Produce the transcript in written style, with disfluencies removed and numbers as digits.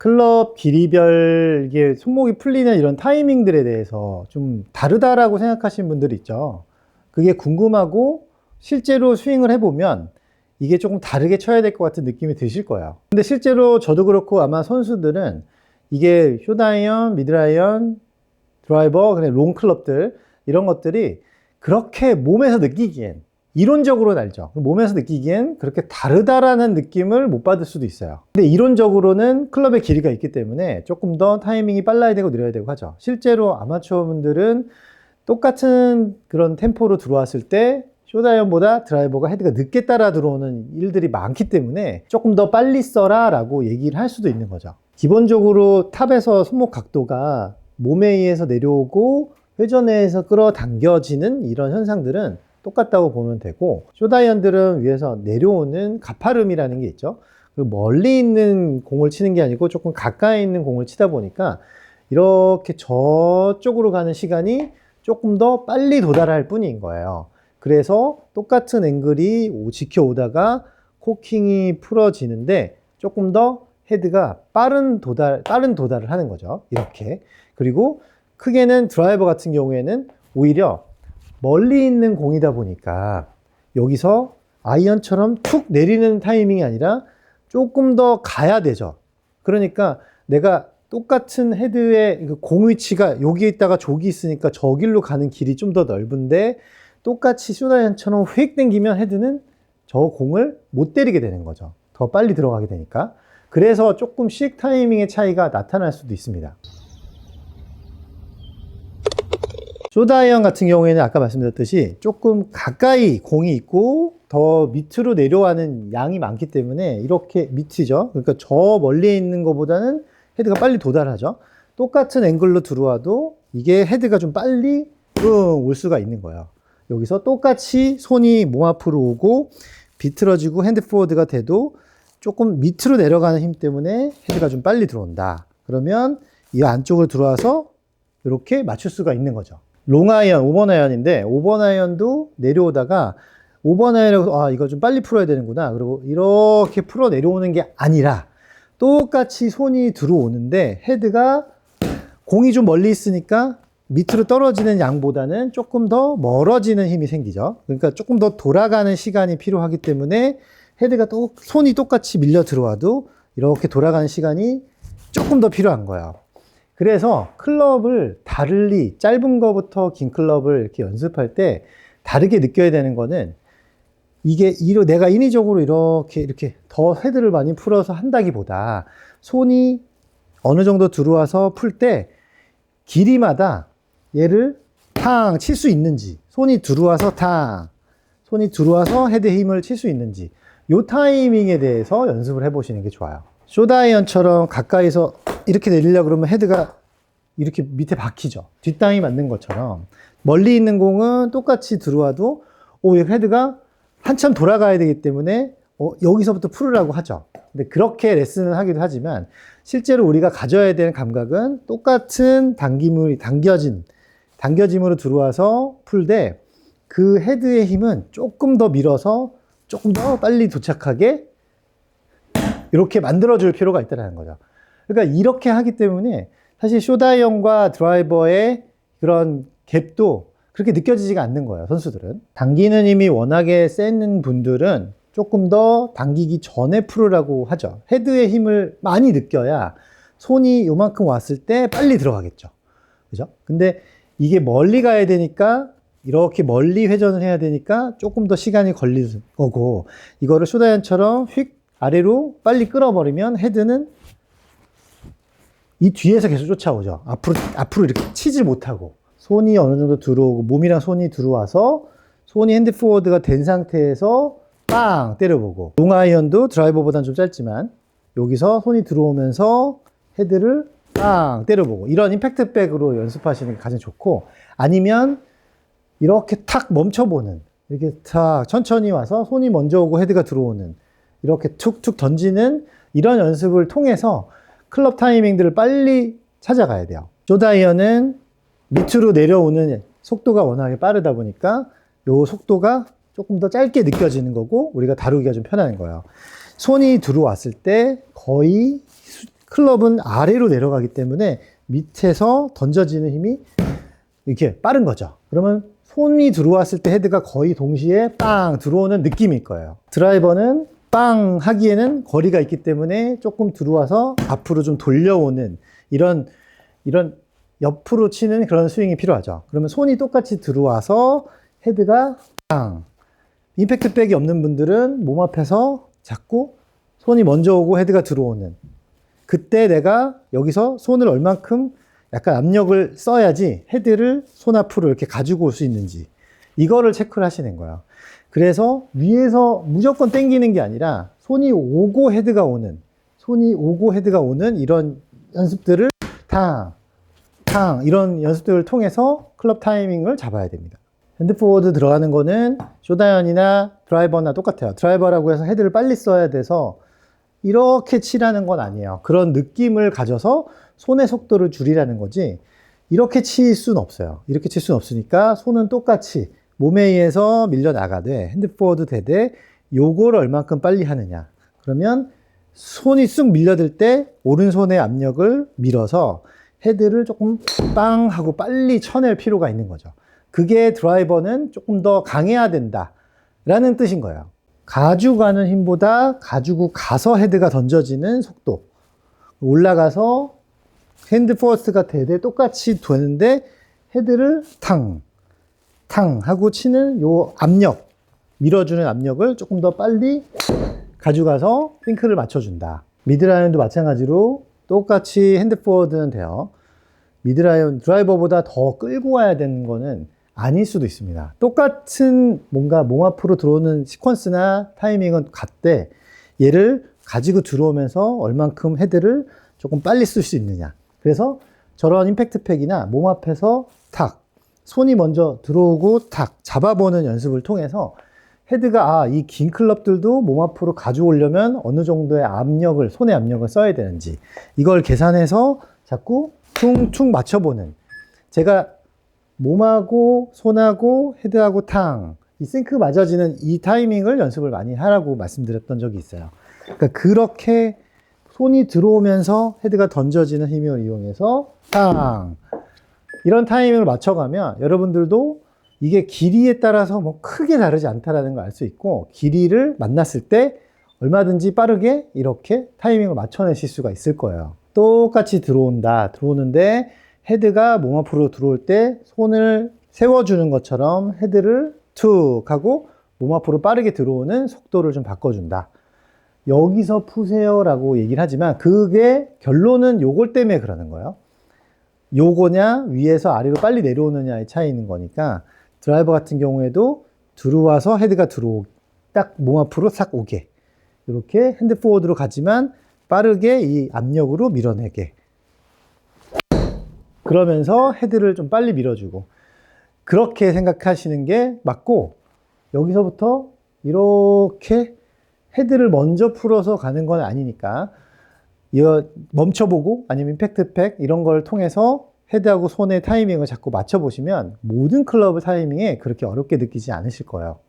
클럽 길이별 이게 손목이 풀리는 이런 타이밍들에 대해서 좀 다르다라고 생각하시는 분들이 있죠. 그게 궁금하고 실제로 스윙을 해보면 이게 조금 다르게 쳐야 될 것 같은 느낌이 드실 거예요. 근데 실제로 저도 그렇고 아마 선수들은 이게 숏아이언, 미드아이언, 드라이버, 그냥 롱 클럽들 이런 것들이 그렇게 몸에서 느끼기엔 이론적으로는 알죠. 몸에서 느끼기엔 그렇게 다르다라는 느낌을 못 받을 수도 있어요. 근데 이론적으로는 클럽의 길이가 있기 때문에 조금 더 타이밍이 빨라야 되고 느려야 되고 하죠. 실제로 아마추어 분들은 똑같은 그런 템포로 들어왔을 때 숏아이언보다 드라이버가 헤드가 늦게 따라 들어오는 일들이 많기 때문에 조금 더 빨리 써라 라고 얘기를 할 수도 있는 거죠. 기본적으로 탑에서 손목 각도가 몸에 의해서 내려오고 회전에서 끌어당겨지는 이런 현상들은 똑같다고 보면 되고, 숏아이언들은 위에서 내려오는 가파름이라는 게 있죠. 그리고 멀리 있는 공을 치는 게 아니고 조금 가까이 있는 공을 치다 보니까 이렇게 저쪽으로 가는 시간이 조금 더 빨리 도달할 뿐인 거예요. 그래서 똑같은 앵글이 지켜오다가 코킹이 풀어지는데 조금 더 헤드가 빠른 도달을 하는 거죠. 이렇게. 그리고 크게는 드라이버 같은 경우에는 오히려 멀리 있는 공이다 보니까 여기서 아이언처럼 툭 내리는 타이밍이 아니라 조금 더 가야 되죠. 그러니까 내가 똑같은 헤드의 공 위치가 여기에 있다가 저기 있으니까 저 길로 가는 길이 좀 더 넓은데 똑같이 숏아이언처럼 휙 당기면 헤드는 저 공을 못 때리게 되는 거죠. 더 빨리 들어가게 되니까. 그래서 조금씩 타이밍의 차이가 나타날 수도 있습니다. 숏아이언 같은 경우에는 아까 말씀드렸듯이 조금 가까이 공이 있고 더 밑으로 내려가는 양이 많기 때문에 이렇게 밑이죠. 그러니까 저 멀리 있는 것보다는 헤드가 빨리 도달하죠. 똑같은 앵글로 들어와도 이게 헤드가 좀 빨리 올 수가 있는 거예요. 여기서 똑같이 손이 몸 앞으로 오고 비틀어지고 핸드 포워드가 돼도 조금 밑으로 내려가는 힘 때문에 헤드가 좀 빨리 들어온다. 그러면 이 안쪽으로 들어와서 이렇게 맞출 수가 있는 거죠. 롱아이언, 5번 아이언인데 5번 아이언도 내려오다가 5번 아이언으로 이거 좀 빨리 풀어야 되는구나. 그리고 이렇게 풀어 내려오는 게 아니라 똑같이 손이 들어오는데 헤드가 공이 좀 멀리 있으니까 밑으로 떨어지는 양보다는 조금 더 멀어지는 힘이 생기죠. 그러니까 조금 더 돌아가는 시간이 필요하기 때문에 헤드가 또 손이 똑같이 밀려 들어와도 이렇게 돌아가는 시간이 조금 더 필요한 거예요. 그래서 클럽을 달리 짧은 거부터 긴 클럽을 이렇게 연습할 때 다르게 느껴야 되는 거는 이게 내가 인위적으로 이렇게 더 헤드를 많이 풀어서 한다기보다 손이 어느 정도 들어와서 풀 때 길이마다 얘를 탕 칠 수 있는지, 손이 들어와서 헤드에 힘을 칠 수 있는지 요 타이밍에 대해서 연습을 해보시는 게 좋아요. 숏아이언처럼 가까이서 이렇게 내리려고 그러면 헤드가 이렇게 밑에 박히죠. 뒷땅이 맞는 것처럼. 멀리 있는 공은 똑같이 들어와도 헤드가 한참 돌아가야 되기 때문에 여기서부터 풀으라고 하죠. 근데 그렇게 레슨을 하기도 하지만 실제로 우리가 가져야 되는 감각은 똑같은 당겨짐으로 들어와서 풀되 그 헤드의 힘은 조금 더 밀어서 조금 더 빨리 도착하게 이렇게 만들어줄 필요가 있다는 거죠. 그러니까 이렇게 하기 때문에 사실 숏아이언과 드라이버의 그런 갭도 그렇게 느껴지지가 않는 거예요, 선수들은. 당기는 힘이 워낙에 센 분들은 조금 더 당기기 전에 풀으라고 하죠. 헤드의 힘을 많이 느껴야 손이 요만큼 왔을 때 빨리 들어가겠죠. 그죠? 근데 이게 멀리 가야 되니까 이렇게 멀리 회전을 해야 되니까 조금 더 시간이 걸릴 거고, 이거를 숏아이언처럼 휙 아래로 빨리 끌어버리면 헤드는 이 뒤에서 계속 쫓아오죠. 앞으로 이렇게 치지 못하고. 손이 어느 정도 들어오고, 몸이랑 손이 들어와서, 손이 핸드 포워드가 된 상태에서 빵! 때려보고. 롱아이언도 드라이버보다는 좀 짧지만, 여기서 손이 들어오면서 헤드를 빵! 때려보고. 이런 임팩트백으로 연습하시는 게 가장 좋고, 아니면, 이렇게 탁 멈춰보는. 이렇게 탁 천천히 와서 손이 먼저 오고 헤드가 들어오는. 이렇게 툭툭 던지는 이런 연습을 통해서 클럽 타이밍들을 빨리 찾아가야 돼요. 숏아이언은 밑으로 내려오는 속도가 워낙에 빠르다 보니까 요 속도가 조금 더 짧게 느껴지는 거고 우리가 다루기가 좀 편한 거예요. 손이 들어왔을 때 거의 클럽은 아래로 내려가기 때문에 밑에서 던져지는 힘이 이렇게 빠른 거죠. 그러면 손이 들어왔을 때 헤드가 거의 동시에 빵 들어오는 느낌일 거예요. 드라이버는 빵 하기에는 거리가 있기 때문에 조금 들어와서 앞으로 좀 돌려오는 이런 옆으로 치는 그런 스윙이 필요하죠. 그러면 손이 똑같이 들어와서 헤드가 빵. 임팩트백이 없는 분들은 몸 앞에서 자꾸 손이 먼저 오고 헤드가 들어오는, 그때 내가 여기서 손을 얼만큼 약간 압력을 써야지 헤드를 손 앞으로 이렇게 가지고 올 수 있는지, 이거를 체크를 하시는 거예요. 그래서 위에서 무조건 당기는 게 아니라 손이 오고 헤드가 오는 이런 연습들을 이런 연습들을 통해서 클럽 타이밍을 잡아야 됩니다. 핸드 포워드 들어가는 거는 쇼다이언이나 드라이버나 똑같아요. 드라이버라고 해서 헤드를 빨리 써야 돼서 이렇게 치라는 건 아니에요. 그런 느낌을 가져서 손의 속도를 줄이라는 거지, 이렇게 칠 수는 없어요. 이렇게 칠 수는 없으니까 손은 똑같이 몸에 의해서 밀려나가되, 핸드 포워드 되되 요거를 얼만큼 빨리 하느냐. 그러면 손이 쑥 밀려들 때 오른손의 압력을 밀어서 헤드를 조금 빵 하고 빨리 쳐낼 필요가 있는 거죠. 그게 드라이버는 조금 더 강해야 된다 라는 뜻인 거예요. 가져가는 힘보다 가지고 가서 헤드가 던져지는 속도, 올라가서 핸드 퍼스트가 되되 똑같이 되는데 헤드를 탕 하고 치는 요 압력, 밀어주는 압력을 조금 더 빨리 가져가서 핑크를 맞춰준다. 미드라이언도 마찬가지로 똑같이 핸드 포워드는 돼요. 미드라이언 드라이버보다 더 끌고 와야 되는 거는 아닐 수도 있습니다. 똑같은 뭔가 몸 앞으로 들어오는 시퀀스나 타이밍은 같대, 얘를 가지고 들어오면서 얼만큼 헤드를 조금 빨리 쓸 수 있느냐. 그래서 저런 임팩트 팩이나 몸 앞에서 탁, 손이 먼저 들어오고 탁 잡아보는 연습을 통해서 헤드가 이 긴 클럽들도 몸 앞으로 가져오려면 어느 정도의 압력을, 손의 압력을 써야 되는지, 이걸 계산해서 자꾸 퉁퉁 맞춰보는, 제가 몸하고 손하고 헤드하고 이 싱크 맞아지는 이 타이밍을 연습을 많이 하라고 말씀드렸던 적이 있어요. 그러니까 그렇게 손이 들어오면서 헤드가 던져지는 힘을 이용해서 이런 타이밍을 맞춰가면 여러분들도 이게 길이에 따라서 뭐 크게 다르지 않다라는 걸 알 수 있고, 길이를 만났을 때 얼마든지 빠르게 이렇게 타이밍을 맞춰내실 수가 있을 거예요. 똑같이 들어오는데 헤드가 몸 앞으로 들어올 때 손을 세워주는 것처럼 헤드를 툭 하고 몸 앞으로 빠르게 들어오는 속도를 좀 바꿔준다. 여기서 푸세요라고 얘기를 하지만 그게 결론은 요걸 때문에 그러는 거예요. 요거냐 위에서 아래로 빨리 내려오느냐의 차이인 거니까, 드라이버 같은 경우에도 들어와서 헤드가 딱 몸 앞으로 싹 오게, 이렇게 핸드 포워드로 가지만 빠르게 이 압력으로 밀어내게, 그러면서 헤드를 좀 빨리 밀어주고, 그렇게 생각하시는 게 맞고, 여기서부터 이렇게 헤드를 먼저 풀어서 가는 건 아니니까 이거 멈춰보고 아니면 임팩트 팩 이런 걸 통해서 헤드하고 손의 타이밍을 자꾸 맞춰보시면 모든 클럽 타이밍에 그렇게 어렵게 느끼지 않으실 거예요.